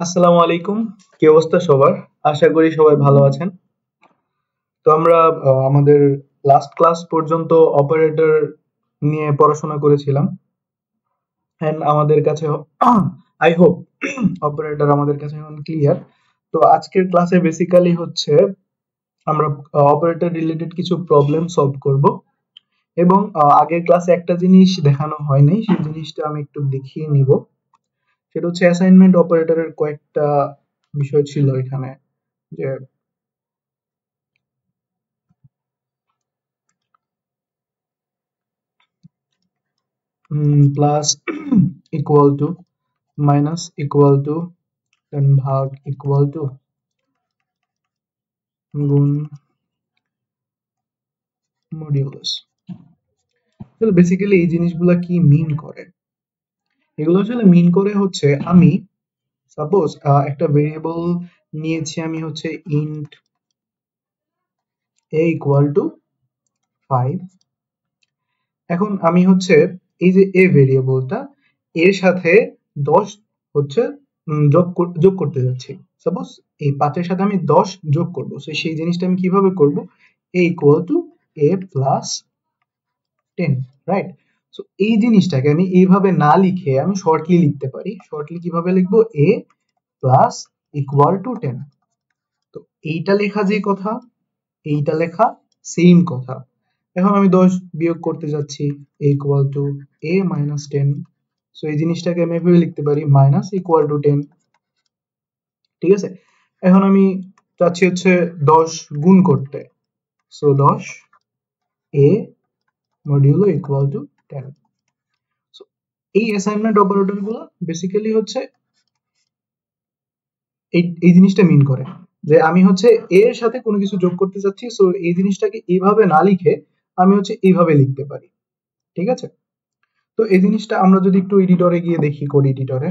আসসালামু আলাইকুম। কি অবস্থা সবার? আশা করি সবাই ভালো আছেন। তো আমরা আমাদের লাস্ট ক্লাস পর্যন্ত অপারেটর নিয়ে পড়াশোনা করেছিলাম। এন্ড আমাদের কাছে আই হোপ অপারেটর আমাদের কাছে এখন ক্লিয়ার। তো আজকের ক্লাসে বেসিক্যালি হচ্ছে আমরা অপারেটর রিলেটেড কিছু প্রবলেম সলভ করব এবং আগের ক্লাসে একটা জিনিস দেখানো হয়নি, সেই জিনিসটা আমি একটু দেখিয়ে নিব। সেটা হচ্ছে অ্যাসাইনমেন্ট অপারেটরের কয়েকটা বিষয় ছিল এখানে, যে plus equal to, minus equal to, then ভাগ ইকুয়াল টু, গুণ, মডিউলাস। বেসিক্যালি এই জিনিসগুলা কি মিন করে? এগুলো আসলে মিন করে হচ্ছে আমি সাপোজ একটা ভেরিয়েবল নিয়েছি, আমি হচ্ছে ইন্ট a ইকুয়াল টু 5। এখন আমি হচ্ছে এই যে a ভেরিয়েবলটা, এর সাথে 10 হচ্ছে যোগ করতে যাচ্ছি। সাপোজ এই 5 এর সাথে আমি 10 যোগ করব, সো সেই জিনিসটা আমি কিভাবে করব? a equal to a plus 10, right? So এই জিনিসটাকে আমি এইভাবে না লিখে আমি শর্টলি লিখতে পারি। শর্টলি কিভাবে লিখবো? a plus equal two 10। তো এইটা লেখা যে কথা, এইটা লেখা সেম কথা। এখন আমি 10 বিয়োগ করতে যাচ্ছি, a equal to a minus 10। So এই জিনিসটাকে আমি এভাবে লিখতে পারি মাইনাস ইকুয়াল টু 10। ঠিক আছে? এখন আমি চাচ্ছি হচ্ছে 10 গুণ করতে, so 10 a modulo equal to 10। So এই অ্যাসাইনমেন্ট অপারেটর গুলো বেসিক্যালি হচ্ছে এই জিনিসটা মিন করে যে আমি হচ্ছে এর সাথে কোনো কিছু যোগ করতে চাচ্ছি, সো এই জিনিসটাকে এইভাবে না লিখে আমি হচ্ছে এইভাবে লিখতে পারি। ঠিক আছে? তো এই জিনিসটা আমরা যদি একটু এডিটরে গিয়ে দেখি, কোড এডিটরে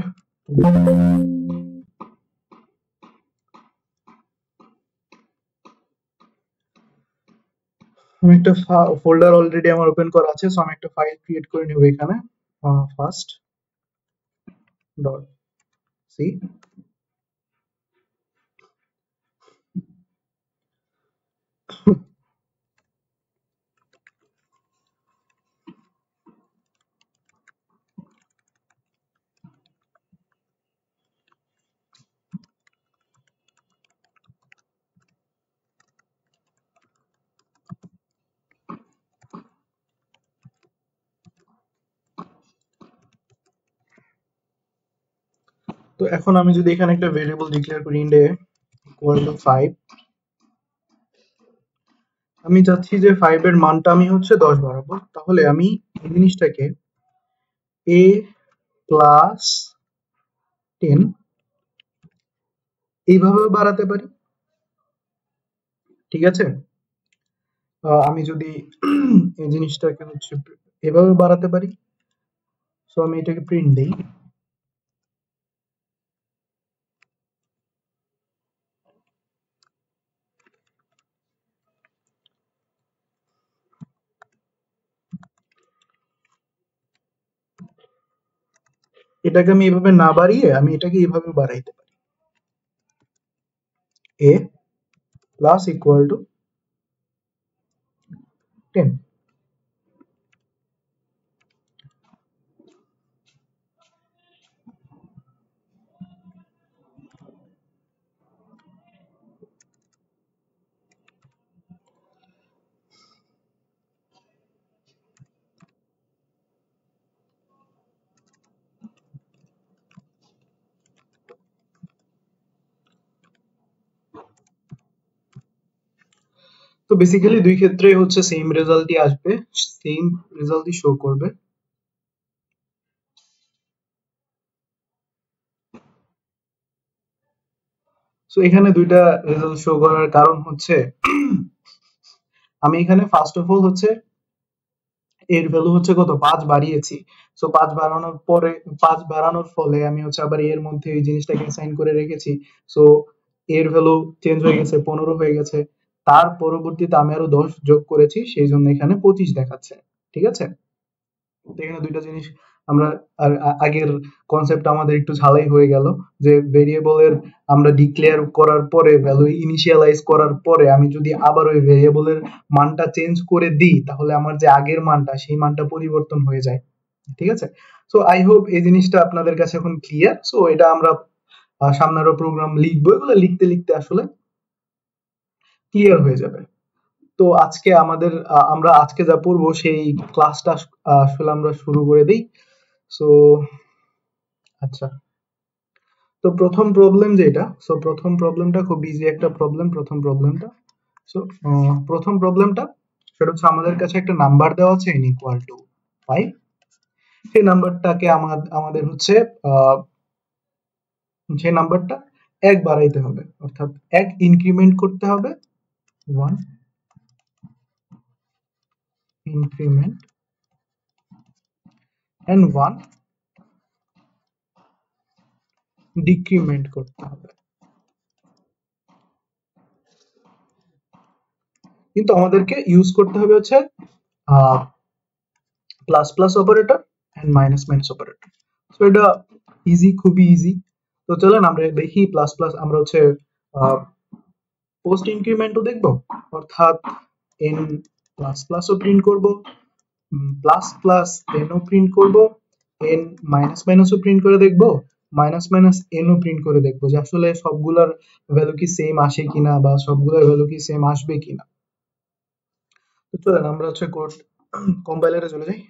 আমি একটা ফোল্ডার অলরেডি আমার ওপেন করা আছে, সো আমি একটা ফাইল ক্রিয়েট করে নিব এখানে, ফার্স্ট ডট সি। তো এখন আমি যদি এখানে একটা ভেরিয়েবল ডিক্লেয়ার করি ইন্ট এ ইকুয়াল টু 5, আমি চাচ্ছি যে 5 এর মানটা আমি হচ্ছে 10 বাড়াবো। তাহলে আমি এই জিনিসটাকে a প্লাস 10 এইভাবেও বাড়াতে পারি। ঠিক আছে? আমি যদি এই জিনিসটাকে হচ্ছে এভাবে বাড়াতে পারি, সো আমি এটাকে প্রিন্ট দেই। এটাকে আমি এভাবে না বাড়িয়ে আমি এটাকে এইভাবে বাড়াইতে পারি, a প্লাস ইকুয়াল টু 10। তো বেসিক্যালি দুই ক্ষেত্রেই হচ্ছে সেম রেজাল্টই আসবে, সেম রেজাল্টই শো করবে। সো এখানে দুইটা রেজাল্ট শো করার কারণ হচ্ছে আমি এখানে ফার্স্ট অফ অল হচ্ছে এর ভ্যালু হচ্ছে কত 5 বাড়িয়েছি। সো 5 বাড়ানোর পরে 5 বাড়ানোর ফলে আমি হচ্ছে আবার এর মধ্যে এই জিনিসটাকে অ্যাসাইন করে রেখেছি। সো এর ভ্যালু চেঞ্জ হয়ে গেছে, 15 হয়ে গেছে। তার পরবর্তীতে আমি আরো 10 যোগ করেছি, সেই জন্য এখানে 25 দেখাচ্ছে। ঠিক আছে? তো এখানে দুইটা জিনিস আমরা আগের কনসেপ্ট আমাদের একটু ঝালাই হয়ে গেল যে ভেরিয়েবলের আমরা ডিক্লেয়ার করার পরে ভ্যালু ইনিশিয়ালাইজ করার পরে আমি যদি আবার ওই ভেরিয়েবলের মানটা চেঞ্জ করে দিই তাহলে আমার যে আগের মানটা সেই মানটা পরিবর্তন হয়ে যায়। ঠিক আছে, সো আই হোপ এই জিনিসটা আপনাদের কাছে এখন ক্লিয়ার। সো এটা আমরা সামনে আরো প্রোগ্রাম লিখবো, এগুলো লিখতে লিখতে আসলে ক্লিয়ার হয়ে যাবে। তো আজকে আমাদের আমরা আজকে যা পড়বো সেই ক্লাসটা আসলে আমরা শুরু করে দিই। সো আচ্ছা, তো প্রথম প্রবলেম যেটা, সো প্রথম প্রবলেমটা খুব ইজি একটা প্রবলেম। প্রথম প্রবলেমটা, সো প্রথম প্রবলেমটা সেটা হচ্ছে আমাদের কাছে একটা নাম্বার দেওয়া আছে n ইকুয়াল টু 5। সেই নাম্বারটাকে আমাদের হচ্ছে সেই নাম্বারটা এক বাড়াইতে হবে, অর্থাৎ এক ইনক্রিমেন্ট করতে হবে, 1 ইনক্রিমেন্ট and 1 ডিক্রিমেন্ট করতে হবে। কিন্তু আমাদেরকে ইউজ করতে হবে হচ্ছে plus plus operator and minus minus operator. So এটা ইজি, খুবই ইজি। তো চলেন আমরা দেখি প্লাস প্লাস আমরা হচ্ছে পোস্ট ইনক্রিমেন্টও দেখবো, অর্থাৎ এন প্লাস প্লাসও প্রিন্ট করব, প্লাস প্লাস এনও প্রিন্ট করব, এন মাইনাস মাইনাসও প্রিন্ট করে দেখবো, মাইনাস মাইনাস এনও প্রিন্ট করে দেখবো যে আসলে সবগুলার ভ্যালু কি সেম আসে কিনা বা সবগুলোর ভ্যালু কি সেম আসবে কিনা। তো চলেন আমরা হচ্ছে কোড কম্পাইলারে চলে যাই।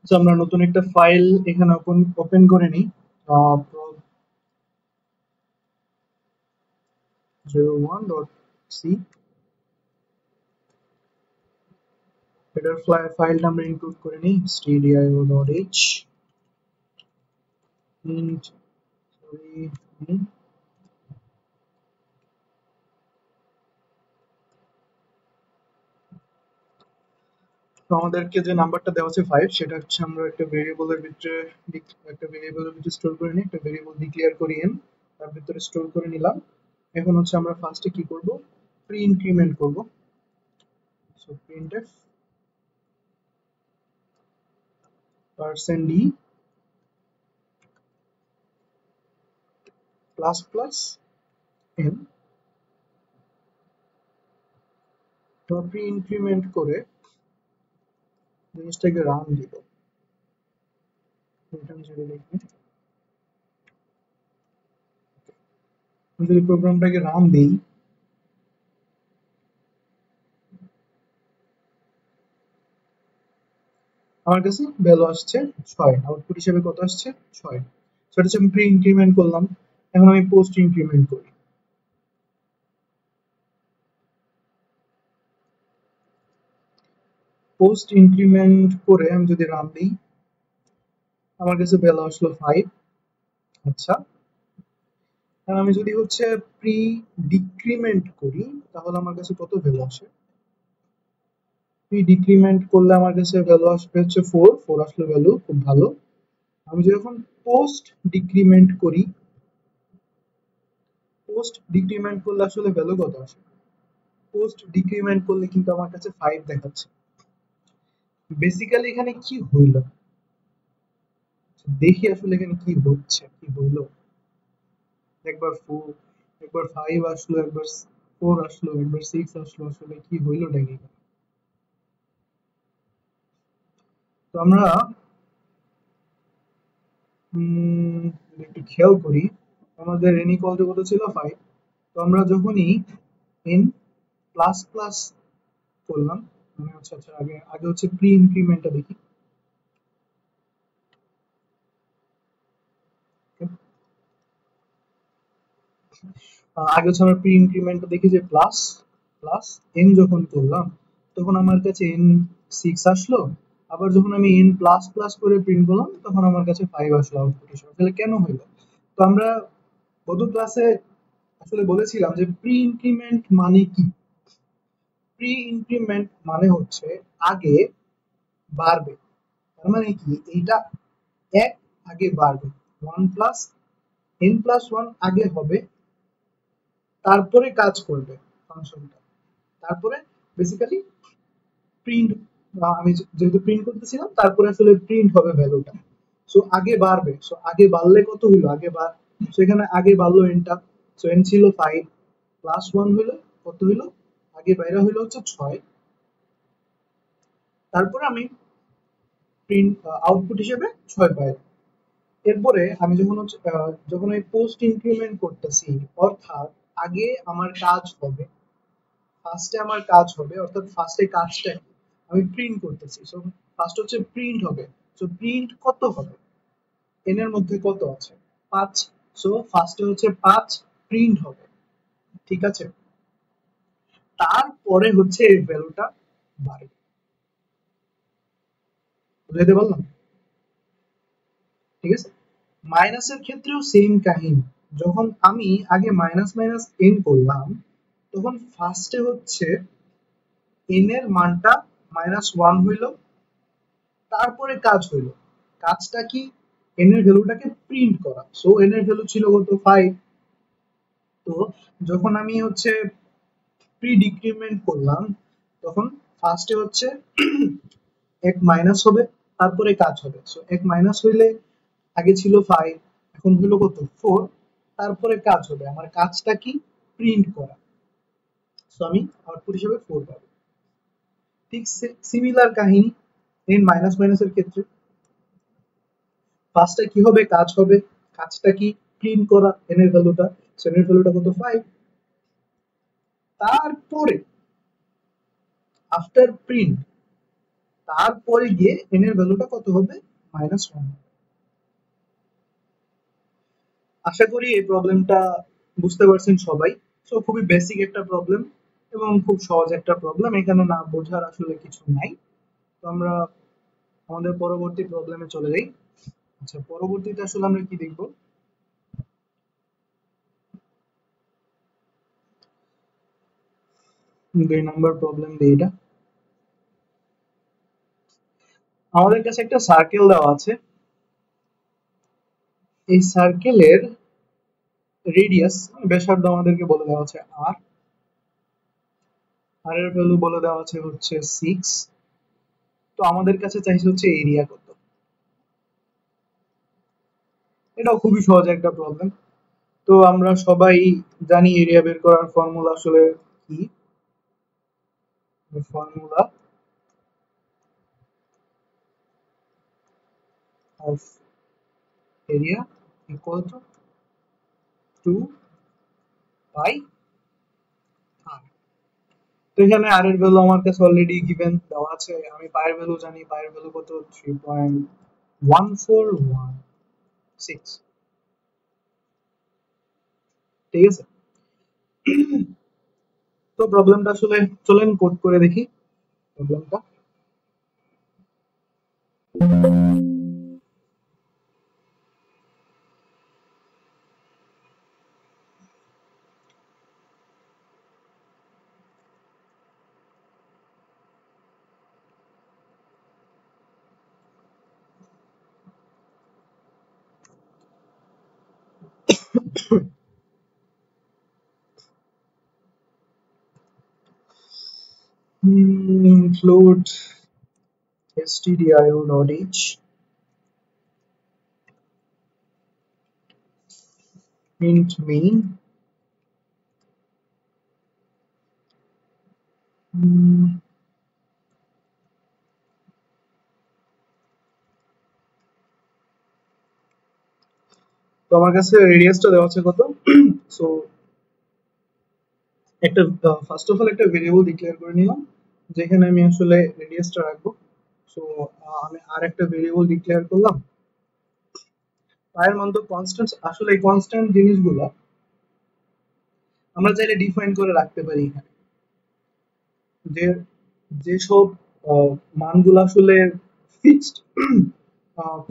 তো আমরা নতুন একটা ফাইল এখানে ওপেন করে নিই, 01.c। এটার ফাইলটা আমরা ইনক্লুড করে নিই stdio.h int sorry তো আমাদেরকে যে নাম্বারটা দেওয়া আছে 5, সেটা হচ্ছে আমরা একটা ভেরিয়েবলের ভিতরে স্টোর করে নিই, একটা ভেরিয়েবল ডিক্লেয়ার করি n, তার ভিতরে স্টোর করে নিলাম। এখন হচ্ছে আমরা ফার্স্টে কি করব, প্রি ইনক্রিমেন্ট করব। So printf %d plus plus n, তো প্রি ইনক্রিমেন্ট করে জিনিসটাকে রান দিব। রিটার্ন যদি লিখি, যদি প্রোগ্রামটাকে রান দেই, আমার কাছে ভ্যালু আসছে 6, আউটপুট হিসেবে কত আসছে 6। সেটা হচ্ছে আমি প্রি ইনক্রিমেন্ট করলাম। এখন আমি পোস্ট ইনক্রিমেন্ট করি, পোস্ট ইনক্রিমেন্ট করে আমি যদি রান দিই, আমার কাছে ভ্যালু আসলো 5। আচ্ছা, আর আমি যদি হচ্ছে প্রি ডিক্রিমেন্ট করি তাহলে আমার কাছে কত ভ্যালু আসে, প্রি ডিক্রিমেন্ট করলে আমার কাছে ভ্যালু আসবে হচ্ছে 4 আসলো ভ্যালু, খুব ভালো। আমি যখন পোস্ট ডিক্রিমেন্ট করি, পোস্ট ডিক্রিমেন্ট করলে আসলে ভ্যালু কত আসে, পোস্ট ডিক্রিমেন্ট করলে কিন্তু আমার কাছে 5 দেখাচ্ছে। বেসিক্যালি এখানে কি হইল দেখি, আসলে এখানে কি হচ্ছে, কি হইল। একবার 4, একবার 5 আসলো, একবার 4 আসলো, একবার 6 আসলো, আসলে কি হইল দেখি। তো আমরা একটু খেয়াল করি, আমাদের n ইকুয়াল টু কত ছিল 5। তো আমরা যখনই n প্লাস প্লাস করলাম, মানে হচ্ছে আচ্ছা আগে আগে হচ্ছে প্রি ইনক্রিমেন্টটা দেখি। আগে হচ্ছে আমরা প্রি ইনক্রিমেন্টটা দেখি যে প্লাস প্লাস n যখন করলাম তখন আমার কাছে n 6 আসলো, আবার যখন আমি n প্লাস প্লাস করে প্রিন্ট করলাম তখন আমার কাছে 5 আসলো আউটপুট হিসেবে। তাহলে কেন হইলো? তো আমরা গত ক্লাসে আসলে বলেছিলাম যে প্রি ইনক্রিমেন্ট মানে কি। প্রি ইনক্রিমেন্ট মানে হচ্ছে আগে বাড়বে, তার মানে কি এইটা এক আগে বাড়বে, 1 প্লাস n প্লাস 1 আগে হবে, তারপরে কাজ করবে ফাংশনটা, তারপরে বেসিক্যালি প্রিন্ট, আমি যেহেতু প্রিন্ট করতেছিলাম তারপরে আসলে প্রিন্ট হবে ভ্যালুটা। সো আগে বাড়বে, সো আগে বাড়লে কত হইলো, সো এখানে আগে বাড়লো এনটা, সো এন ছিল 5 প্লাস 1 হইলো কত হইলো, আগে বাইরে হইলো হচ্ছে 6। তারপরে আমি প্রিন্ট আউটপুট হিসেবে 6 পাই। এরপরে আমি যখন হচ্ছে যখন আমি পোস্ট ইনক্রিমেন্ট করতেছি, অর্থাৎ আগে আমার কাজ হবে, ফার্স্টে আমার কাজ হবে, অর্থাৎ ফার্স্টে কাজটা কি? আমি প্রিন্ট করতেছি, সো ফার্স্ট হচ্ছে প্রিন্ট হবে। সো প্রিন্ট কত হবে, এন এর মধ্যে কত আছে, 5। সো ফার্স্টে হচ্ছে 5 প্রিন্ট হবে, ঠিক আছে। তারপরে হচ্ছে এই ভ্যালুটা বাড়বে, বুঝাইতে পারলাম? ঠিক আছে। মাইনাসের ক্ষেত্রেও সেম কাহিনী, যখন আমি আগে মাইনাস মাইনাস এন করলাম, তখন ফার্স্টে হচ্ছে এন এর মানটা -1 হইলো, তারপরে কাজ হইলো, কাজটা কি, এন এর ভ্যালুটাকে প্রিন্ট করা। সো এন এর ভ্যালু ছিল কত, 5। তো যখন আমি হচ্ছে প্রি ডিক্রিমেন্ট করলাম, তখন ফার্স্টে হচ্ছে এক মাইনাস হবে, তারপরে কাজ হবে। সো এক মাইনাস হইলে আগে ছিল 5, এখন হলো কত, 4, তারপরে কাজ হবে, আমার কাজটা কি, প্রিন্ট করা। সো আমি আউটপুট হিসেবে 4 পাবো। ঠিক সিমিলার কাহিনী এন মাইনাস মাইনাসের ক্ষেত্রে, ফার্স্টে কি হবে, কাজ হবে, কাজটা কি, প্রিন্ট করা এন এর ভ্যালুটা, সো এন এর ভ্যালুটা কত, 5। তারপরে আফটার প্রিন্ট, তারপরে গিয়ে এন এর ভ্যালুটা কত হবে, -1। আশা করি এই প্রবলেমটা বুঝতে পারছেন সবাই। সো খুবই বেসিক একটা প্রবলেম এবং খুব সহজ একটা প্রবলেম, এখানে না বোঝার আসলে কিছু নাই। তো আমরা আমাদের পরবর্তী প্রবলেমে চলে যাই। আচ্ছা, পরবর্তীতে আসলে আমরা কি দেখব, 2 নম্বর প্রবলেম দিয়ে এটা। আমাদের কাছে একটা সার্কেল দেওয়া আছে, এই সার্কেলের রেডিয়াস ব্যাসার্ধ আমাদেরকে বলে দেওয়া আছে আর, আর এর ভ্যালু বলে দেওয়া আছে হচ্ছে 6। তো আমাদের কাছে চাইছে হচ্ছে এরিয়া কত। এটাও খুবই সহজ একটা প্রবলেম। তো আমরা সবাই জানি এরিয়া বের করার ফর্মুলা আসলে কি। Formula of area equal to 2 পাই আর। তো এখানে আর এর ভ্যালু আমার কাছে অলরেডি গিভেন দেওয়া আছে, আমি পায়ের ভ্যালু জানি, পায়ের ভ্যালু কত, 3.1416। ঠিক আছে। তো প্রবলেমটা আসলে চলেন কোড করে দেখি প্রবলেমটা। Include stdio.h int main তো আমার কাছে রেডিয়াসটা দেওয়া আছে কত। সো একটা ফার্স্ট অফ অল একটা ভেরিয়েবল ডিক্লেয়ার করে নিলাম, যেখানে আমি আসলে রেডিয়াসটা রাখবো। সো আমি আর একটা ভেরিয়েবল ডিক্লেয়ার করলাম, পায়ের মান তো কনস্ট্যান্ট, আসলে এই কনস্ট্যান্ট জিনিসগুলো আমরা চাইলে ডিফাইন করে রাখতে পারি এখানে, যে যেসব মানগুলো আসলে ফিক্সড,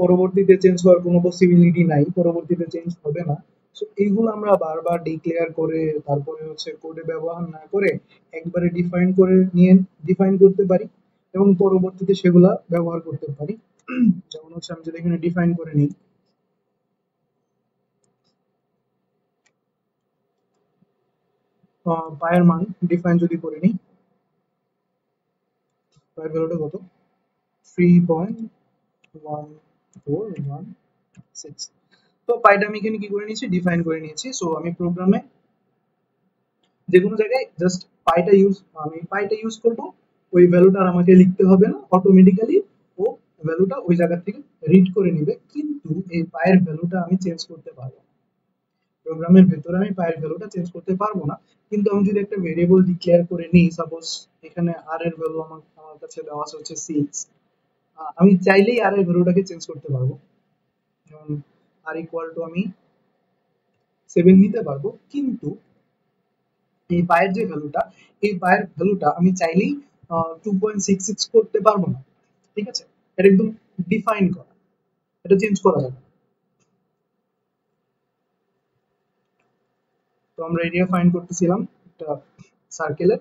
পরবর্তীতে চেঞ্জ হওয়ার কোনো পসিবিলিটি নাই, পরবর্তীতে চেঞ্জ হবে না। সো এইগুলো আমরা বারবার ডিক্লেয়ার করে তারপরে হচ্ছে কোডে ব্যবহার না করে একবারে ডিফাইন করতে পারি এবং পরবর্তীতে সেগুলা ব্যবহার করতে পারি। যেমন হচ্ছে আমি যদি এখানে ডিফাইন করে নিই, পায়ের মান ডিফাইন যদি করে নিই, পায়ের ভ্যালুটা কত, 3.1416। 416। তো পাইটা আমি এখানে কি করে নিয়েছি, ডিফাইন করে নিয়েছি। সো আমি প্রোগ্রামে যে কোনো জায়গায় জাস্ট পাইটা ইউজ করব, ওই ভ্যালুটা আর আমাকে লিখতে হবে না, অটোমেটিক্যালি ও ভ্যালুটা ওই জায়গা থেকে রিড করে নিবে। কিন্তু এই পায়ের ভ্যালুটা আমি চেঞ্জ করতে পারবো না, প্রোগ্রামের ভেতরে আমি পায়ের ভ্যালুটা চেঞ্জ করতে পারবো না। কিন্তু আমি যদি একটা ভেরিয়েবল ডিক্লেয়ার করে নিই, সাপোজ এখানে আর এর ভ্যালু আমার কাছে দেওয়া আছে হচ্ছে 6, আমি চাইলেই আর এর ভ্যালুটাকে চেঞ্জ করতে পারবো। যেমন আর ইকুয়াল টু আমি 7 নিতে পারবো, কিন্তু এই পায়ের যে ভ্যালুটা, এই পায়ের ভ্যালুটা আমি চাইলেই 2.66 করতে পারবো না। ঠিক আছে, এটা একদম ডিফাইন করা, এটা চেঞ্জ করা যাবে। তো আমরা এরিয়া ফাইন্ড করতেছিলাম একটা সার্কেলের।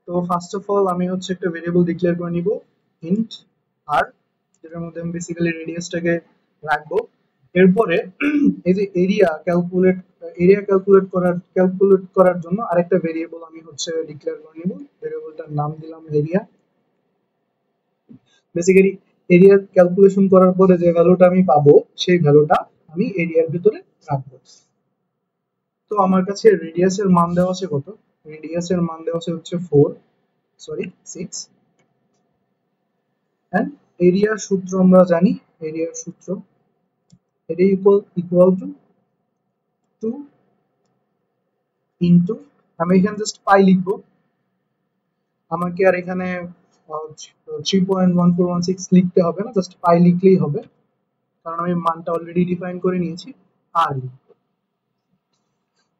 তো ফার্স্ট অফ অল আমি হচ্ছে একটা ভেরিয়েবল ডিক্লেয়ার করে নিব ইন্ট আর, যেটার মধ্যে আমি বেসিক্যালি রেডিয়াসটাকে রাখবো। এরপরে এই যে এরিয়া ক্যালকুলেট করার জন্য আরেকটা ভেরিয়েবল আমি হচ্ছে ডিক্লেয়ার করে নিব, ভেরিয়েবলটার নাম দিলাম এরিয়া। বেসিক্যালি এরিয়া ক্যালকুলেশন করার পরে যে ভ্যালুটা আমি পাবো, সেই ভ্যালুটা আমি এরিয়ার ভিতরে রাখবো। তো আমার কাছে রেডিয়াসের মান দেওয়া আছে কত, রেডিয়াসের মান দেওয়া আছে হচ্ছে 6, এন্ড এরিয়ার সূত্র আমরা জানি, এরিয়ার সূত্র এটা ইকুয়াল টু 2 ইনটু, আমি এখানে জাস্ট পাই লিখবো, আমাকে আর এখানে 3.1416 লিখতে হবে না, জাস্ট পাই লিখলেই হবে, কারণ আমি মানটা অলরেডি ডিফাইন করে নিয়েছি। আর লিখবো।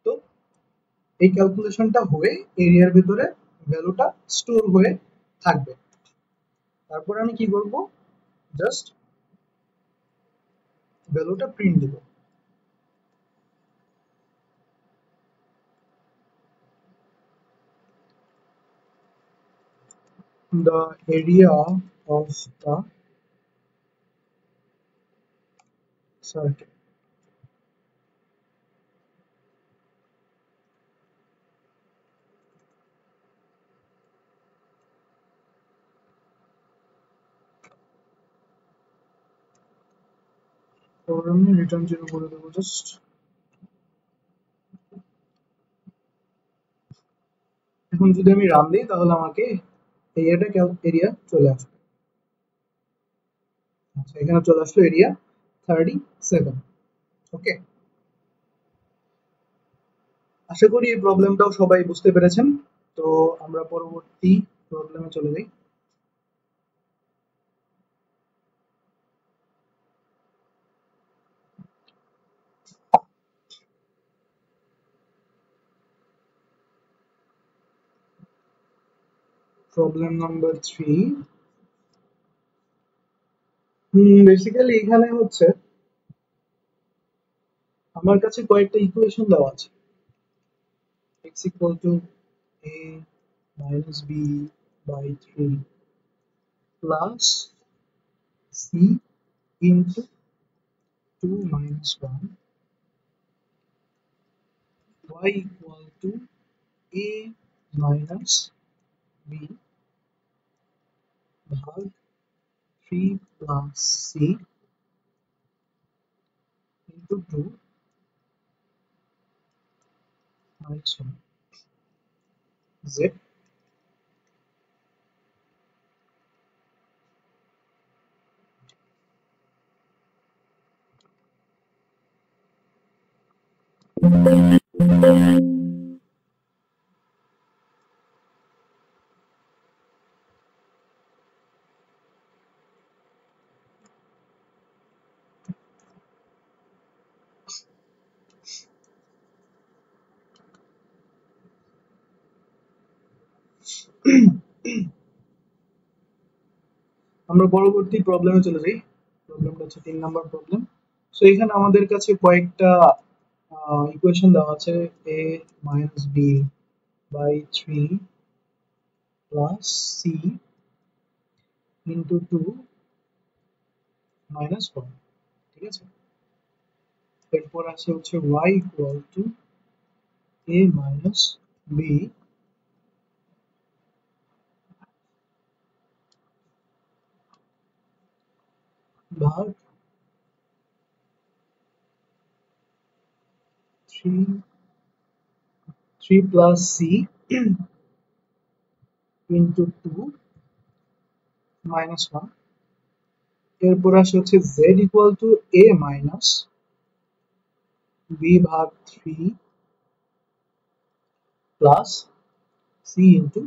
তো এই ক্যালকুলেশনটা হয়ে এরিয়ার ভিতরে ভ্যালুটা স্টোর হয়ে থাকবে। তারপর আমি কি করব, জাস্ট ভ্যালুটা প্রিন্ট দেব। The area of the circle. তো আমি রিটার্ন 0 করে দেবো জাস্ট। এখন যদি আমি রান দিই তাহলে আমাকে এরিয়া চলে আসবে। আচ্ছা, এখানে চলে আসলো এরিয়া 37। ওকে, আশা করি এই প্রবলেমটাও সবাই বুঝতে পেরেছেন। তো আমরা পরবর্তী প্রবলেমে চলে যাই। Problem number 3। বেসিক্যালি এখানে হচ্ছে আমার কাছে কয়েকটা ইকুয়েশন দেওয়া আছে, x equal to a minus b by 3 plus c into 2 minus 1, y equal to a minus b ভাগ 3 plus c into 2 minus 1 z। আমরা পরবর্তী প্রবলেমে চলে যাই। প্রবলেমটা হচ্ছে 3 নাম্বার প্রবলেম। সো এখানে আমাদের কাছে কয়েকটা ইকুয়েশন দেওয়া আছে, a minus b by 3 plus c into 2 minus 1। ঠিক আছে, এরপর আছে হচ্ছে y equal to a minus b ভাগ 3 প্লাস সি ইন্টু 2 মাইনাস 1। এরপর আসে হচ্ছে Z equal to A minus B ভাগ 3 প্লাস সি ইন্টু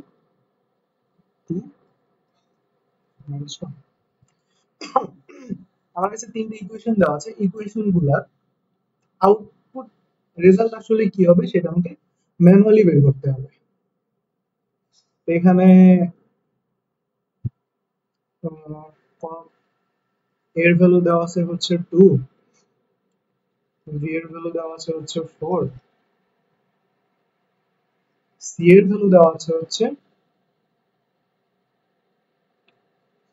2 মাইনাস 1। আমার কাছে তিনটে ইকুয়েশন দেওয়া আছে, ইকুয়েশন গুলার আউটপুট রেজাল্ট আসলে কি হবে সেটা আমাকে ম্যানুয়ালি বের করতে হবে। তো এখানে এর ভ্যালু দেওয়া আছে হচ্ছে 2, ভি এর ভ্যালু দেওয়া আছে হচ্ছে 4, সি এর ভ্যালু দেওয়া আছে হচ্ছে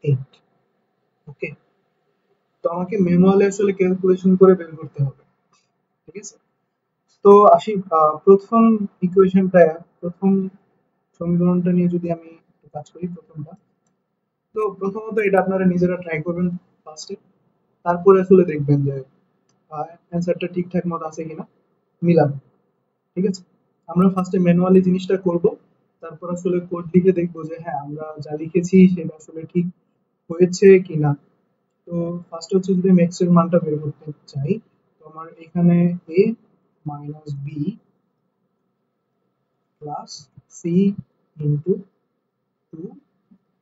8। ওকে, তো আমাকে ম্যানুয়ালি আসলে ক্যালকুলেশন করে বের করতে হবে। ঠিক আছে, তো আসি প্রথম ইকুয়েশনটা, প্রথম সমীকরণটা নিয়ে যদি আমি একটু কাজ করি। প্রথমটা, তো প্রথমত এটা আপনারা নিজেরা ট্রাই করবেন ফার্স্টে, তারপরে আসলে দেখবেন যে অ্যান্সারটা ঠিকঠাক মতো আছে কিনা, মিলাবেন। ঠিক আছে, আমরা ফার্স্টে ম্যানুয়ালি জিনিসটা করব, তারপর আসলে কোড লিখে দেখবো যে হ্যাঁ আমরা যা লিখেছি সেটা আসলে ঠিক হয়েছে কিনা। তো ফার্স্ট হচ্ছে যদি আমি এক্স এর মানটা বের করতে চাই, তো আমার এখানে A minus B plus C into 2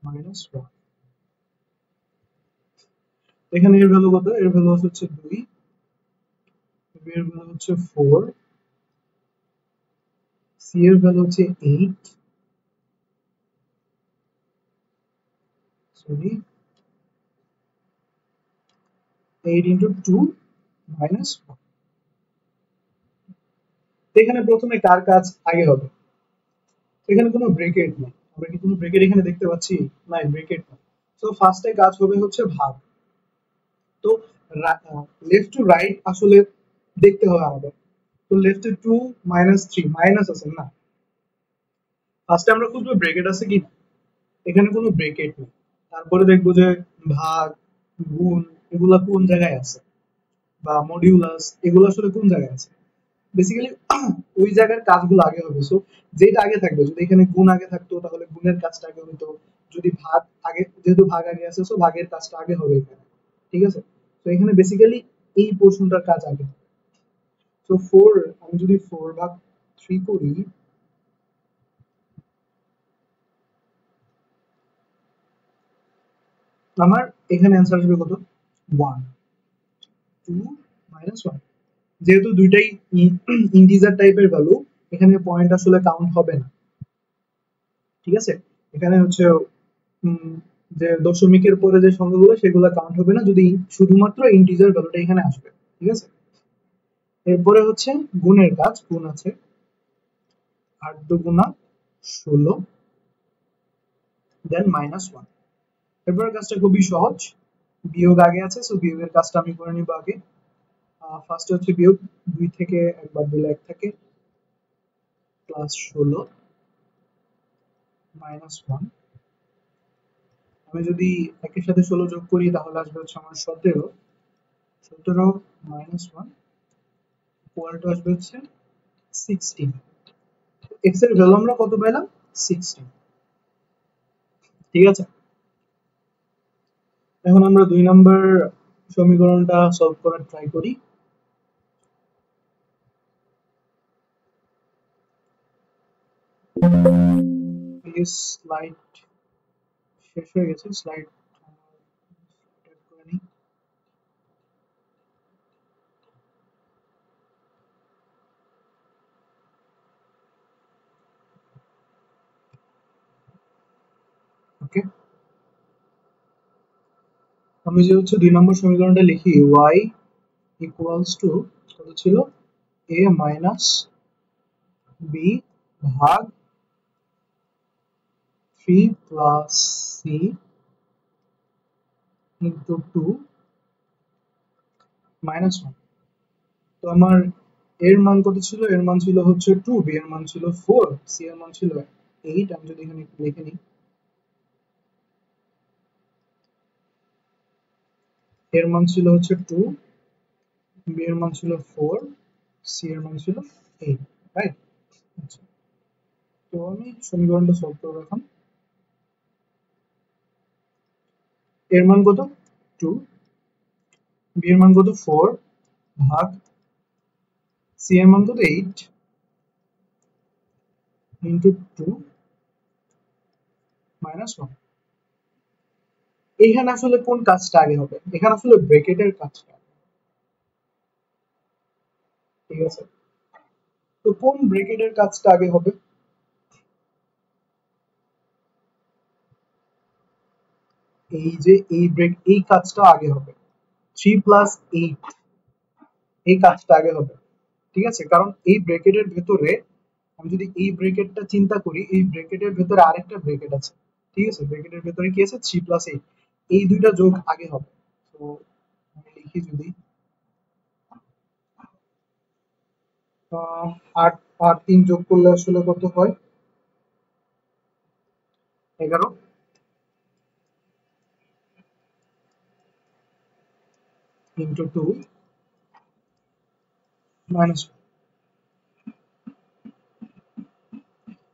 minus 1। এখানে এর ভ্যালু কত? এর ভ্যালু হচ্ছে 2, বি এর ভ্যালু হচ্ছে 4, সি এর ভ্যালু হচ্ছে 8, সরি 8 ইন্টু 2 মাইনাস 1। এখানে প্রথমে কার কাজ আগে হবে? এখানে কোনো ব্রেকেট নেই, আমরা কি কোনো ব্রেকেট এখানে দেখতে পাচ্ছি? না, ব্রেকেট নেই। তো ফার্স্টে কাজ হবে হচ্ছে ভাগ। তো লেফট টু রাইট আসলে দেখতে হবে আমাদের। তো লেফটে 2 মাইনাস 3 মাইনাস আছে না, ফার্স্টে আমরা খুঁজবো ব্রেকেট আছে কি। এখানে কোনো ব্রেকেট নেই। তারপরে দেখবো যে ভাগ, গুণ এগুলা কোন জায়গায় আছে, বা মডিউলাস এগুলো আসলে কোন জায়গায় আছে। বেসিক্যালি ওই জায়গার কাজগুলো আগে হবে। সো যেটা আগে থাকবে, যদি এখানে গুণ আগে থাকতো তাহলে গুণের কাজটা আগে হতো, যদি ভাগ আগে, যেহেতু ভাগ আগে আছে সো ভাগের কাজটা আগে হবে এখানে। ঠিক আছে, তো এখানে বেসিক্যালি এই পোর্শনটার কাজ আগে। সো 4, আমি যদি 4 ভাগ 3 করি, আমার এখানে অ্যান্সার আসবে কত? 1, 2 মাইনাস 1। যেহেতু দুইটাই ইন্টিজার টাইপের ভ্যালু, এখানে পয়েন্ট আসলে কাউন্ট হবে না। ঠিক আছে, এখানে হচ্ছে যে দশমিকের পরে যে সংখ্যাগুলো সেগুলো কাউন্ট হবে না, যদি শুধুমাত্র ইন্টিজার ভ্যালুটা এখানে আসবে। ঠিক আছে, এরপরে হচ্ছে গুণের কাজ। গুণ আছে 8 দুগুণা 16, দেন মাইনাস 1। এরপরের কাজটা খুবই সহজ, বিয়োগ আগে আছে সো বিয়োগের কাজটা আমি করে নিব আগে। ফার্স্ট হচ্ছে বিয়োগ, 2 থেকে একবার দিলে 1 থাকে, প্লাস 16 মাইনাস 1। আমি যদি একের সাথে 16 যোগ করি তাহলে আসবে হচ্ছে আমার 17, 17 মাইনাস 1 ইকুয়াল টু আসবে হচ্ছে 16। এক্স এর ভ্যালু আমরা কত পেলাম? 16। ঠিক আছে, এখন আমরা 2 নাম্বার সমীকরণটা সলভ করার ট্রাই করি। প্লিজ স্লাইড শেষ হয়ে গেছে, স্লাইড করে নিই। ওকে, আমি যে হচ্ছে 2 নম্বর সমীকরণটা লিখি, y ইকুয়ালস টু কত ছিল? a মাইনাস b ভাগ 3 প্লাস c ইন্টু 2 মাইনাস 1। তো আমার এর মান কত ছিল? এর মান ছিল হচ্ছে 2, বি এর মান ছিল 4, সি এর মান ছিল 8। আমি যদি এখানে একটু লিখে নিই, এর মান ছিল হচ্ছে 2, বি এর মান ছিল 4, সি এর মান ছিল 8, রাইট? আচ্ছা, তো আমি সমীকরণটা সলভ করবো এখন। এর মান কত? 2, বি এর মান কত? 4 ভাগ সি এর মান কত? 8 ইন্টু 2 মাইনাস 1। এখানে আসলে কোন কাজটা আগে হবে? এখানে আসলে ব্র্যাকেটের কাজটা, ঠিক আছে? তো কোন ব্র্যাকেটের কাজটা আগে হবে? এই যে এই কাজটা আগে হবে, 3 প্লাস 8, এই কাজটা আগে হবে, ঠিক আছে? কারণ এই ব্র্যাকেটের ভেতরে আমি যদি এই ব্র্যাকেটটা চিন্তা করি, এই ব্র্যাকেটের ভেতরে আরেকটা ব্র্যাকেট আছে, ঠিক আছে? ব্র্যাকেটের ভেতরে কি আছে? 3 প্লাস 8, এই দুইটা যোগ আগে হবে। তো আমি লিখি যদি 8 আর 3 যোগ করলে আসলে কত হয়? 11 ইন্টু 2 মাইনাস।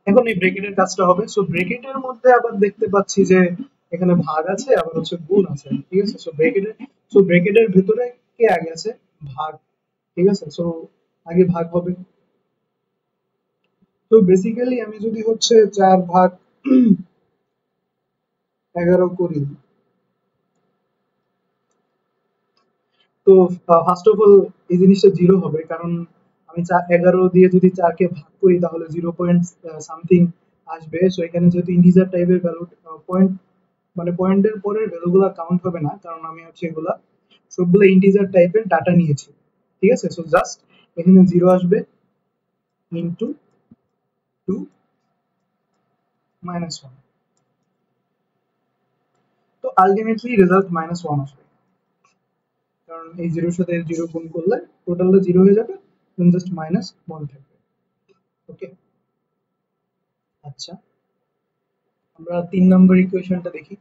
এখন এই ব্র্যাকেটের কাজটা হবে, সো ব্র্যাকেটের মধ্যে আবার দেখতে পাচ্ছি যে এখানে ভাগ আছে, আবার হচ্ছে গুণ আছে, ঠিক আছে? সো ব্র্যাকেটের ভিতরে কে আগে আছে? ভাগ, ঠিক আছে? সো আগে ভাগ হবে। তো বেসিক্যালি আমি যদি হচ্ছে 4 ভাগ 11 করি, তো ফার্স্ট অফ অল এই জিনিসটা জিরো হবে, কারণ আমি 11 দিয়ে যদি 4 কে ভাগ করি তাহলে 0 পয়েন্ট সামথিং আসবে। সো এখানে যেহেতু ইন্টিজার টাইপের ভ্যালু, পয়েন্ট মানে পয়েন্টের পরের ভ্যালুগুলো কাউন্ট হবে না, কারণ আমি হচ্ছে এগুলা সবগুলো ইন্টিজার টাইপের ডাটা নিয়েছি, ঠিক আছে? সো জাস্ট এখানে জিরো আসবে ইন্টু 2 মাইনাস 1। তো আলটিমেটলি রেজাল্ট -1 আসবে, কারণ এই জিরোর সাথে জিরো গুণ করলে টোটালটা জিরো হয়ে যাবে, দেন জাস্ট -1 থাকবে। ওকে, আচ্ছা, আমরা 3 নম্বর ইকুয়েশনটা দেখি।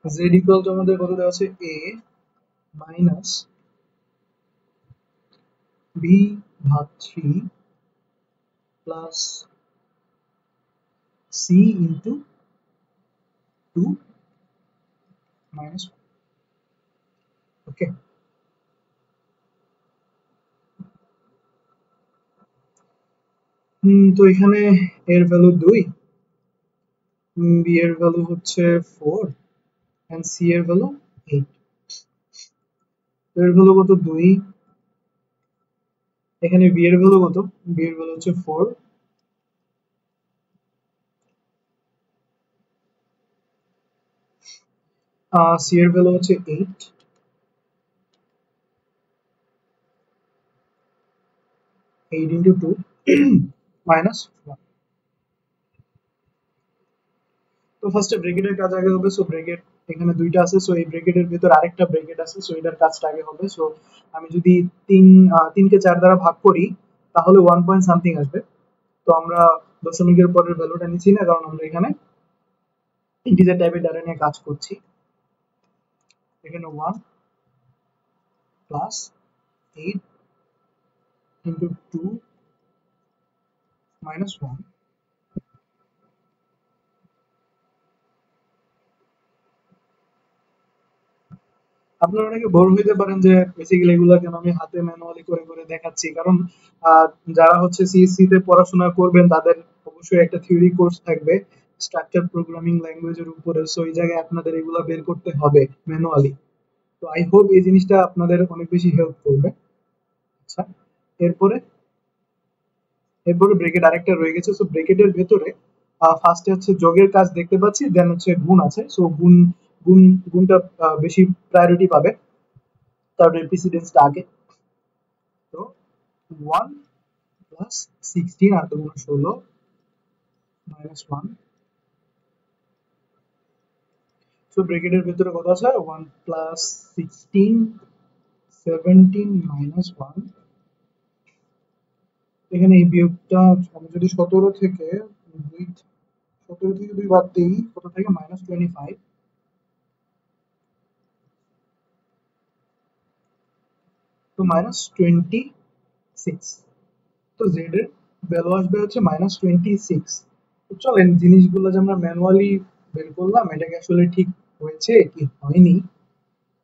z ইকুয়াল টু আমাদের কত দেওয়া আছে? a মাইনাস b ভাগ 3 প্লাস c ইন্টু 2 মাইনাস 1। ওকে, তো এখানে এর ভ্যালু 2, বি এর ভ্যালু হচ্ছে 4 এন্ড সি এর ভ্যালু 8। এর ভ্যালু কত? 2, এখানে বি এর ভ্যালু কত? বি এর ভ্যালু হচ্ছে 4, সি এর ভ্যালু হচ্ছে 8, 8 ইন্টু 2 মাইনাস 1। তো ফার্স্টে ব্র্যাকেটের কাজ আগে হবে। সো ব্র্যাকেট এখানে দুইটা আছে, সো এই ব্র্যাকেটের ভিতর আরেকটা ব্র্যাকেট আছে, সো এটার কাজটা আগে হবে। সো আমি যদি 3 কে 4 দ্বারা ভাগ করি তাহলে 1 পয়েন্ট সামথিং আসবে। তো আমরা দশমিকের পরের ভ্যালুটা নিচ্ছি না, কারণ আমরা এখানে ইন্টিজার টাইপের ডাটা নিয়ে কাজ করছি। এখানে 1 প্লাস 8 ইন্টু 2 মাইনাস 1। আপনারা অনেকে বোর হইতে পারেন যে বেসিক্যালি এগুলো কেন আমি হাতে ম্যানুয়ালি করে করে দেখাচ্ছি, কারণ যারা হচ্ছে সিএসসি তে পড়াশোনা করবেন তাদের অবশ্যই একটা থিওরি কোর্স থাকবে স্ট্রাকচার প্রোগ্রামিং ল্যাঙ্গুয়েজের উপরে, সো এই জায়গায় আপনাদের এগুলো বের করতে হবে ম্যানুয়ালি। তো আই হোপ এই জিনিসটা আপনাদের অনেক বেশি হেল্প করবে। আচ্ছা, এরপরে এরপরে ব্রেকেট আরেকটা রয়ে গেছে। সো ব্রেকেটের ভেতরে ফার্স্টে হচ্ছে যোগের কাজ দেখতে পাচ্ছি, দেন হচ্ছে গুণ আছে। সো গুণ গুণটা বেশি প্রায়োরিটি পাবে, তার প্রিসিডেন্সটা আগে। তো 1 প্লাস 16 আর দুগুণ 16 মাইনাস 1। সো ব্র্যাকেটের ভিতরে কত আছে? 1 প্লাস 16 17 মাইনাস 1। এখানে এই বিয়োগটা আমি যদি 17 থেকে 2 17 থেকে 2 বাদ দিই, কত থাকে? -25, তো -26। তো z এর ভ্যালু আসবে হচ্ছে -26। তো চলেন জিনিসগুলো যে আমরা ম্যানুয়ালি বের করলাম, এটা কি আসলে ঠিক হয়েছে কি হয়নি,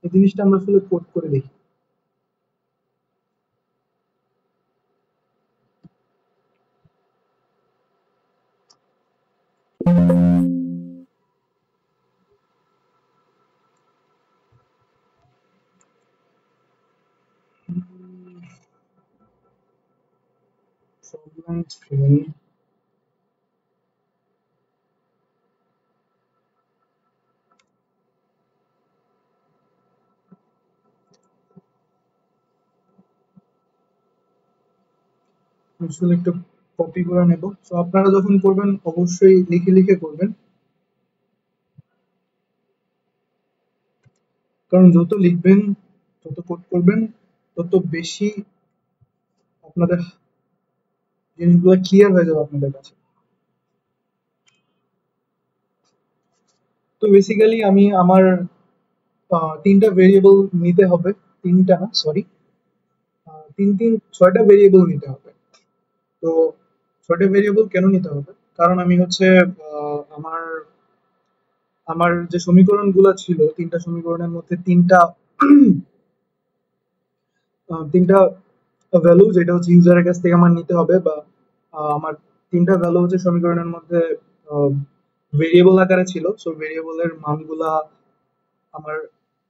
এই জিনিসটা আমরা আসলে কোড করে দেখি। Problem 3, আসলে একটু কপি করে নেব। তো আপনারা যখন করবেন অবশ্যই লিখে লিখে করবেন, কারণ যত লিখবেন, যত কোড করবেন, তত বেশি আপনাদের জিনিসগুলো ক্লিয়ার হয়ে যাবে আপনাদের কাছে। তো বেসিক্যালি আমি আমার তিনটা ভেরিয়েবল নিতে হবে, তিনটা না সরি, ছয়টা ভেরিয়েবল নিতে হবে। তো ছয়টা ভেরিয়েবল কেন নিতে হবে? কারণ আমি হচ্ছে আমার আমার যে সমীকরণগুলো ছিল, তিনটা সমীকরণের মধ্যে তিনটা ভ্যালু যেটা হচ্ছে ইউজারের কাছ থেকে আমার নিতে হবে, বা আমার তিনটা ভ্যালু হচ্ছে সমীকরণের মধ্যে ভেরিয়েবল আকারে ছিল। সো ভেরিয়েবলের মানগুলা আমার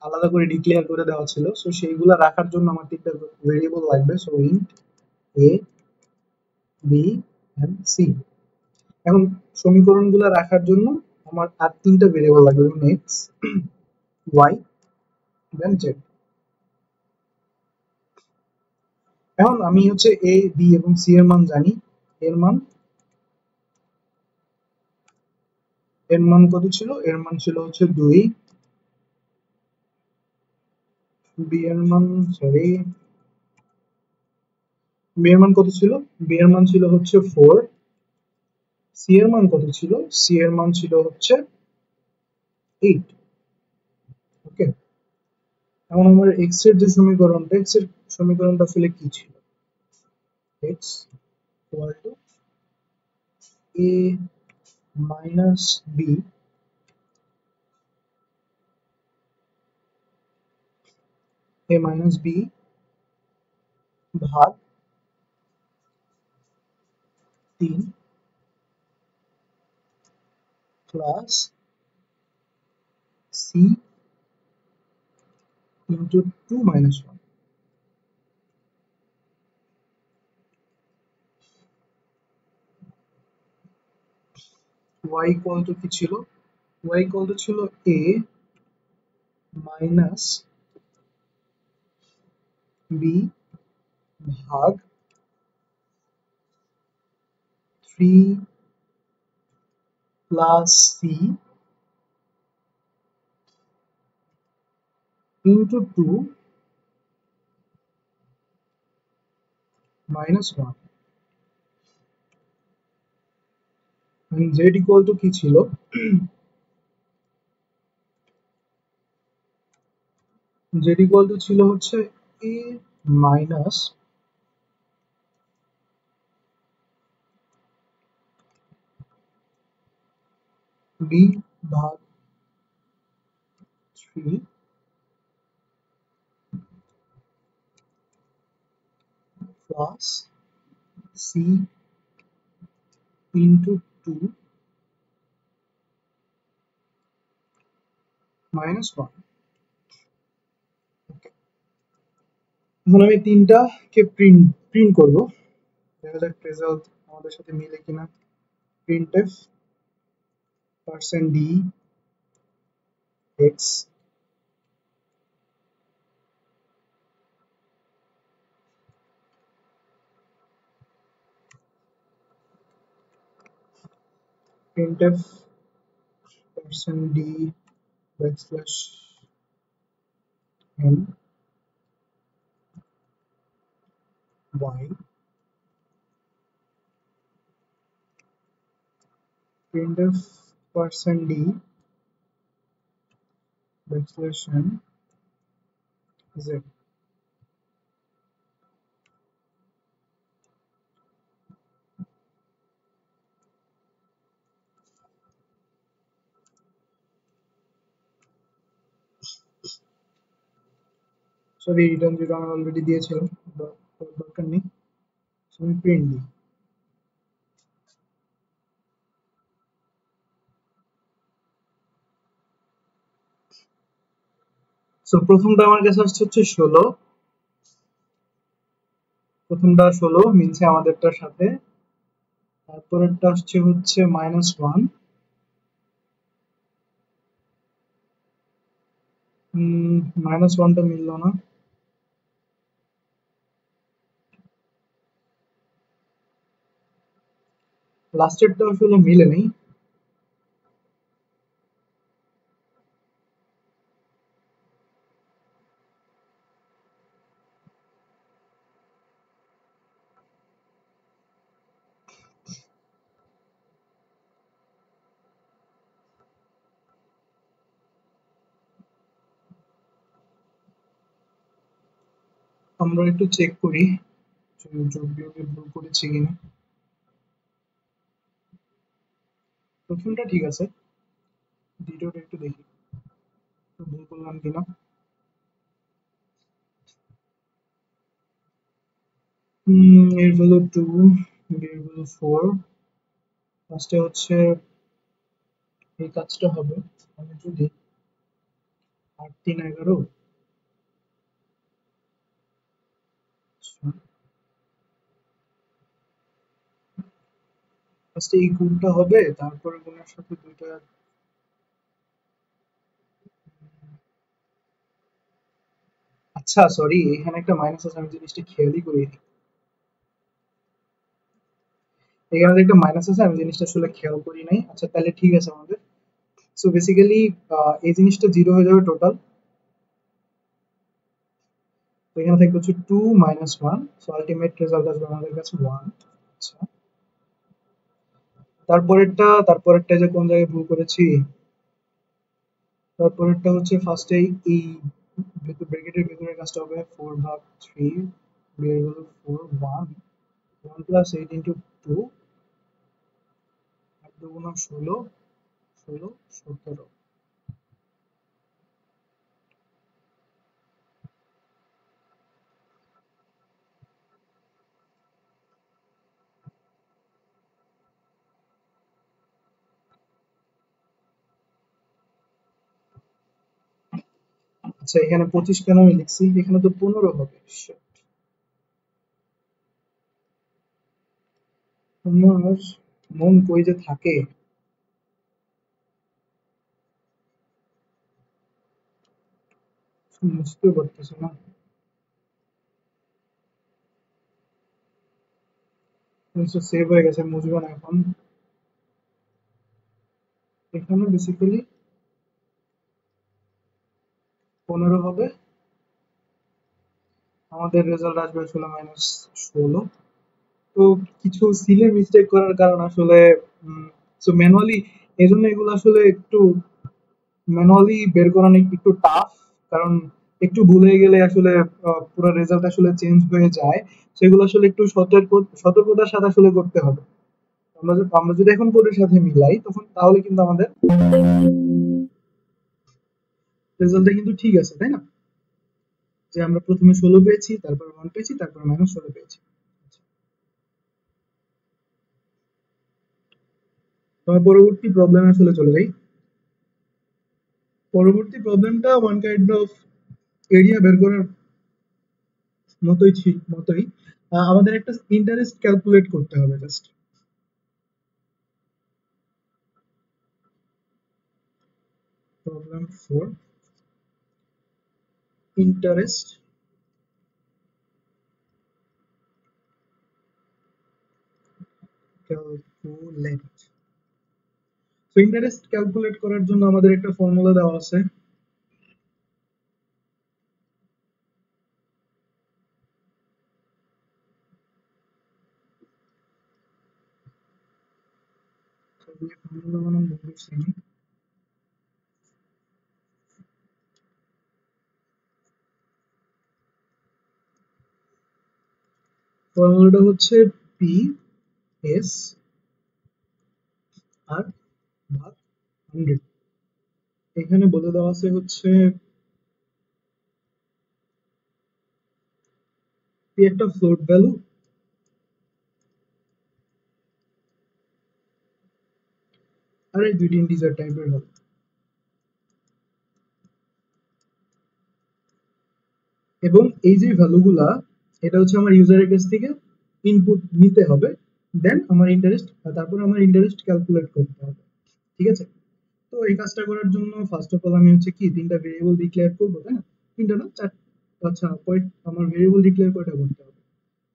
আলাদা করে ডিক্লেয়ার করে দেওয়া ছিল। সো সেইগুলা রাখার জন্য আমার তিনটা ভেরিয়েবল লাগবে। So int A, B and C. এখন সমীকরণগুলো রাখার জন্য আমার আর তিনটা ভেরিয়েবল লাগবে, যেমন এক্স, ওয়াই, দেন জেড। এখন আমি হচ্ছে এ, বি এবং সি এর মান জানি। এর মান এর মান কত ছিল? এর মান ছিল হচ্ছে 2। বি এর মান, সরি, বি এর মান কত ছিল? বি এর মান ছিল হচ্ছে 4। সি এর মান কত ছিল? সি এর মান ছিল হচ্ছে 8। ওকে, এখন আমার এক্স এর যে সমীকরণটা, এক্স এর সমীকরণটা আসলে কি ছিল? X equal to A minus B, A minus B ভাগ 3 plus C into 2 minus 1। Y equal to কি ছিল? ওয়াই ইকুয়াল টু ছিল এ মাইনাস বি ভাগ 3 plus C into 2 minus 1। Z equal to কি ছিল? জেড ইকুয়াল টু ছিল হচ্ছে এ minus B ভাগ 3 প্লাস সি ইন্টু 2 মাইনাস 1। এখন আমি তিনটাকে প্রিন্ট প্রিন্ট করবো, দেখা যাক রেজাল্ট আমাদের সাথে মিলে কিনা। Printf %d x printf %d backslash n y printf %d backslash n z. Sorry, return যেটা আমরা অলরেডি দিয়েছিলাম, দরকার নেই। আমি প্রিন্ট দিই। সো প্রথমটা আমার কাছে আসছে হচ্ছে 16, প্রথমটা 16 মিলছে আমাদেরটার সাথে। তারপরেরটা আসছে হচ্ছে -1, -1টা মিললো না। লাস্টেরটা আসলে মিলে নেই। আমরা একটু চেক করি যোগ বিয়োগে ভুল করেছি কিনা। প্রথমটা ঠিক আছে, দ্বিতীয়টা একটু দেখি ভুল করলাম কিনা। এর ভ্যালু 2, এর ভ্যালু 4। ফার্স্টে হচ্ছে এই কাজটা হবে, আমি যদি 8 3 11, ফার্স্টে এই গুণটা হবে, তারপরে গুণের সাথে দুইটা। আচ্ছা সরি, এখানে একটা মাইনাস আছে, আমি জিনিসটা খেয়ালই করিনি। এখানে যে একটা মাইনাস আছে, আমি জিনিসটা আসলে খেয়াল করি নাই। আচ্ছা তাহলে ঠিক আছে আমাদের। সো বেসিক্যালি এই জিনিসটা 0 হয়ে যাবে টোটাল। তো এখানে থাকবে হচ্ছে 2 -1, সো আলটিমেট রেজাল্ট আসবে আমাদের কাছে 1। আচ্ছা, তারপরেরটা যে কোন জায়গায় ভুল করেছি। তারপরেরটা হচ্ছে ফার্স্টে এই ভেতর ব্র্যাকেটের ভেতরে কাজটা হবে 4 ভাগ 3, বের হলো 4 1, 1 প্লাস 8 ইন্টু 2, 8 দুগুণ 16, 16 17। আচ্ছা এখানে 25 কেন আমি লিখছি, এখানে তো 15 হবে। Shit, আমার মন কই যে থাকে, বুঝতে পারতেছি না। জিনিসটা সেভ হয়ে গেছে, মুছবো না এখন। এখানে বেসিক্যালি 15 হবে, আমাদের রেজাল্ট আসবে আসলে -16। তো কিছু সিলি মিস্টেক করার কারণ আসলে সো ম্যানুয়ালি, এই জন্য এগুলো আসলে একটু ম্যানুয়ালি বের করানো একটু টাফ। কারণ একটু ভুলে গেলে আসলে পুরো রেজাল্ট আসলে চেঞ্জ হয়ে যায়। সেগুলো আসলে একটু সতর্কতার সাথে আসলে করতে হবে। আমরা যদি এখন কোডের সাথে মিলাই, তখন তাহলে কিন্তু আমাদের রেজাল্টটা কিন্তু ঠিক আছে, তাই না? যে আমরা প্রথমে 16 পেয়েছি, তারপর 1 পেয়েছি, তারপর -16 পেয়েছি। আচ্ছা, তো আমরা পরবর্তী প্রবলেমে আসলে চলে যাই। পরবর্তী প্রবলেমটা ওয়ান কাইন্ড অফ এরিয়া বের করার মতোই। আমাদের একটা ইন্টারেস্ট ক্যালকুলেট করতে হবে জাস্ট। Problem 4, interest calculate. তো ইন্টারেস্ট ক্যালকুলেট করার জন্য আমাদের একটা ফর্মুলা দেওয়া আছে। মূল্যবান বন্ধুর শ্রেণী। ফর্মুলাটা হচ্ছে পি এস আর ভাগ 100। এখানে বলে দেওয়া আছে হচ্ছে পি একটা ফ্লোট ভ্যালু, আর এই দুইটি ইন্টিজার টাইপের ভ্যালু। এবং এই যে ভ্যালুগুলা, এটা হচ্ছে আমার ইউজারের কাছ থেকে ইনপুট নিতে হবে, দেন আমার ইন্টারেস্ট, তারপর আমার ইন্টারেস্ট ক্যালকুলেট করতে হবে। ঠিক আছে? তো এই কাজটা করার জন্য ফার্স্ট অফ অল আমি হচ্ছে কি তিনটা ভেরিয়েবল ডিক্লেয়ার করবো, তাই না? তিনটা না, চার। আচ্ছা, আমার ভেরিয়েবল ডিক্লেয়ার কয়টা করতে হবে?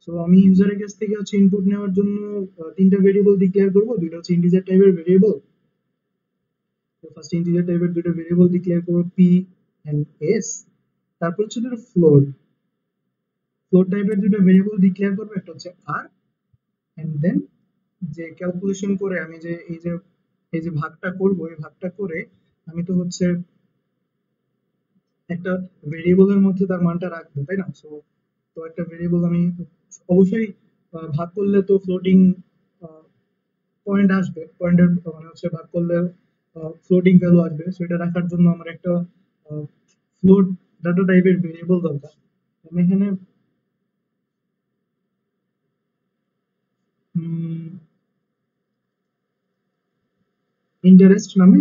সো আমি ইউজারের কাছ থেকে হচ্ছে ইনপুট নেওয়ার জন্য তিনটা ভেরিয়েবল ডিক্লেয়ার করবো। দুইটা হচ্ছে ইন্টিজার টাইপের ভেরিয়েবল। তো ফার্স্ট ইন্টিজার টাইপের দুটো ভেরিয়েবল ডিক্লেয়ার করবো, পি এন্ড এস। তারপর হচ্ছে দুটো ফ্লোট ফ্লোট টাইপের দুটো ভেরিয়েবল ডিক্লেয়ার করবো, একটা হচ্ছে আর, এন্ড দেন যে ক্যালকুলেশন করে আমি যে এই যে ভাগটা করব, এই ভাগটা করে আমি তো হচ্ছে একটা ভেরিয়েবলের মধ্যে তার মানটা রাখবো, তাই না? সো তো একটা ভেরিয়েবল আমি অবশ্যই ভাগ করলে তো ফ্লোটিং পয়েন্ট আসবে, পয়েন্টের মানে হচ্ছে ভাগ করলে ফ্লোটিং ভ্যালু আসবে। সো এটা রাখার জন্য আমার একটা ফ্লোট ডাটা টাইপের ভেরিয়েবল দরকার। আমি এখানে ইন্টারেস্ট নামে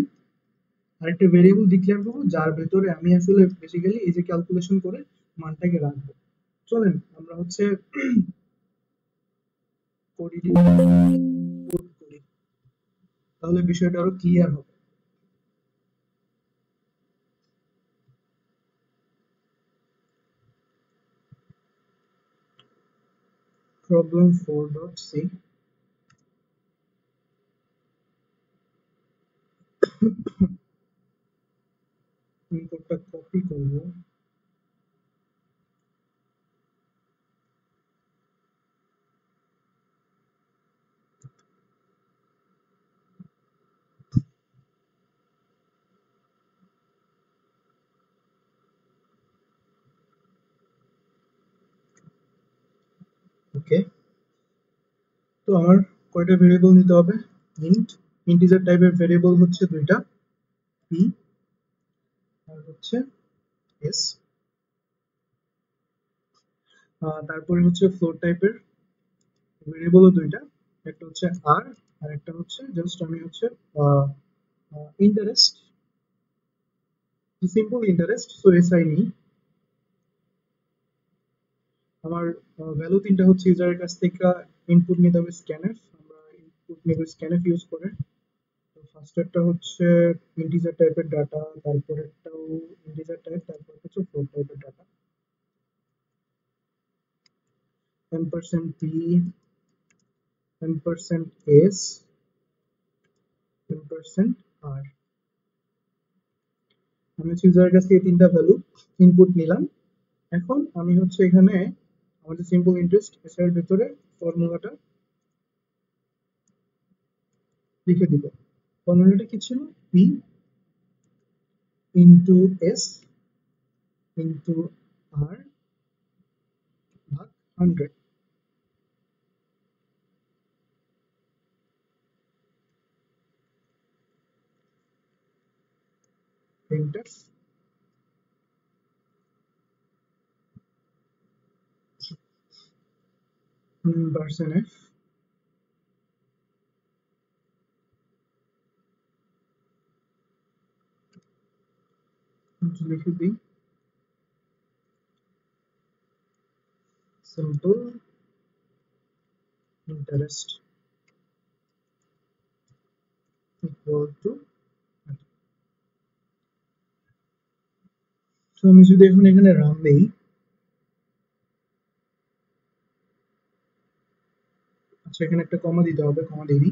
আরেকটা ভেরিয়েবল ডিক্লেয়ার করবো, যার ভেতরে আমি আসলে বেসিক্যালি এই যে ক্যালকুলেশন করে মানটাকে রাখবো। চলেন আমরা হচ্ছে করি, তাহলে বিষয়টা আরো ক্লিয়ার হবে। প্রবলেম 4.c, ইনপুটটা কপি করব, ওকে। তো আমার কয়টা ভেরিয়েবল নিতে হবে? ইন্ট, ইন্টিজার টাইপের ভেরিয়েবল হচ্ছে দুইটা, পি আর হচ্ছে এস। তারপরে হচ্ছে ফ্লোট টাইপের ভেরিয়েবলও দুইটা, একটা হচ্ছে আর, আর একটা হচ্ছে জাস্ট আমি হচ্ছে interest, simple interest, so SI নেই। আমার ভ্যালু তিনটা হচ্ছে ইউজারের কাছ থেকে ইনপুট নিতে হবে স্ক্যানএফ, আমরা ইনপুট নেব স্ক্যানএফ ইউজ করে। তো ফার্স্ট একটা হচ্ছে ইন্টিজার টাইপের ডাটা, তারপরেরটাও ইন্টিজার টাইপ, তারপর হচ্ছে ফ্লোট টাইপের ডাটা। $p, $s, $r। আমি হচ্ছে ইউজারের কাছ থেকে তিনটা ভ্যালু ইনপুট নিলাম। এখন আমি হচ্ছে এখানে আমাদের সিম্পল ইন্টারেস্ট এর ভিতরে ফর্মুলাটা লিখে দিব। ফর্মুলাটা কি ছিল? পি ইন্টু এস ইন্টু আর ভাগ 100। এন্টার। পার্সেন্ট এফ লিখে দিই, সিম্পল ইন্টারেস্ট ইকুয়াল টু। তো আমি যদি এখন এখানে রান দেই, আচ্ছা এখানে একটা কমা দিতে হবে, কমা দিই।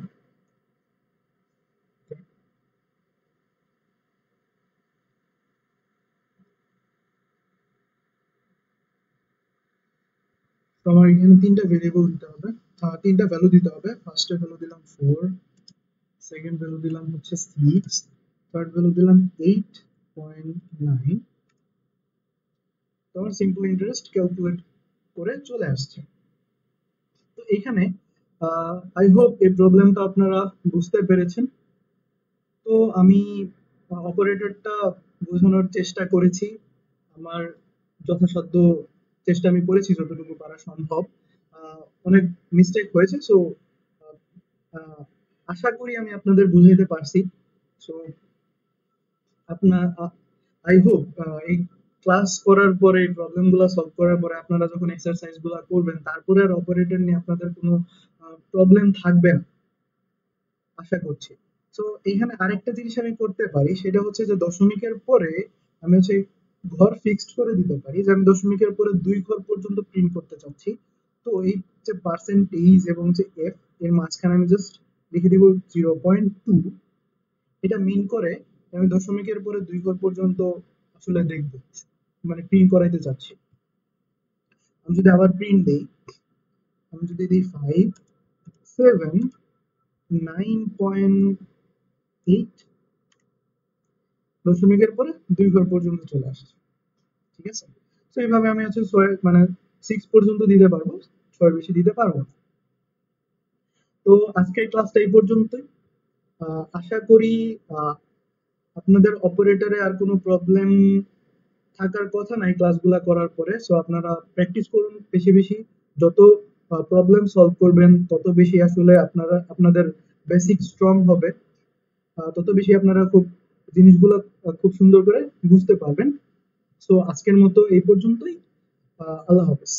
তো আমার এখানে তিনটা ভেরিয়েবল দিতে হবে, তিনটা ভ্যালু দিতে হবে। ফার্স্টে ভ্যালু দিলাম 4, সেকেন্ড ভ্যালু দিলাম হচ্ছে 6, থার্ড ভ্যালু দিলাম 8.9। তখন সিম্পল ইন্টারেস্ট ক্যালকুলেট করে চলে আসছে। তো এখানে আই হোপ এই প্রবলেমটা আপনারা বুঝতে পেরেছেন। তো আমি অপারেটরটা বোঝানোর চেষ্টা করেছি, আমার যথাসাধ্য চেষ্টা আমি করেছি যতটুকু পারা সম্ভব। অনেক মিস্টেক হয়েছে, সো আশা করি আমি আপনাদের বুঝাইতে পারছি। সো আপনার আই হোপ এই ক্লাস করার পরে প্রবলেম গুলা সলভ করার পরে আপনারা যখন এক্সারসাইজ গুলা করবেন তারপরে আর অপারেটর নিয়ে আপনাদের কোনো প্রবলেম থাকবে না আশা করছি। তো এখানে আরেকটা জিনিস আমি করতে পারি, সেটা হচ্ছে যে দশমিকের পরে আমি হচ্ছে ঘর ফিক্সড করে দিতে পারি যে আমি দশমিকের পরে 2 ঘর পর্যন্ত প্রিন্ট করতে চাচ্ছি। তো এই যে পার্সেন্টেজ এবং যে এফ এর মাঝখানে আমি জাস্ট লিখে দিব 0.2। এটা মিন করে আমি দশমিকের পরে 2 ঘর পর্যন্ত আসলে দেখব, মানে প্রিন্ট করাইতে চাচ্ছি। আমি যদি আবার প্রিন্ট দেই, আমি যদি দিই 5, 7, 9.8, দশমিকের পরে 2 ঘর পর্যন্ত চলে আসছে। ঠিক আছে, তো এইভাবে আমি হচ্ছে 6 মানে 6 পর্যন্ত দিতে পারবো, 6 বেশি দিতে পারবো না। তো আজকের ক্লাসটা এই পর্যন্তই। আশা করি আপনাদের অপারেটরে আর কোনো প্রবলেম থাকার কথা নাই ক্লাসগুলা করার পরে। সো আপনারা প্র্যাকটিস করুন বেশি বেশি। যত প্রবলেম সলভ করবেন তত বেশি আসলে আপনারা আপনাদের বেসিক স্ট্রং হবে, তত বেশি আপনারা খুব জিনিসগুলো খুব সুন্দর করে বুঝতে পারবেন। সো আজকের মতো এই পর্যন্তই। আল্লাহ হাফেজ।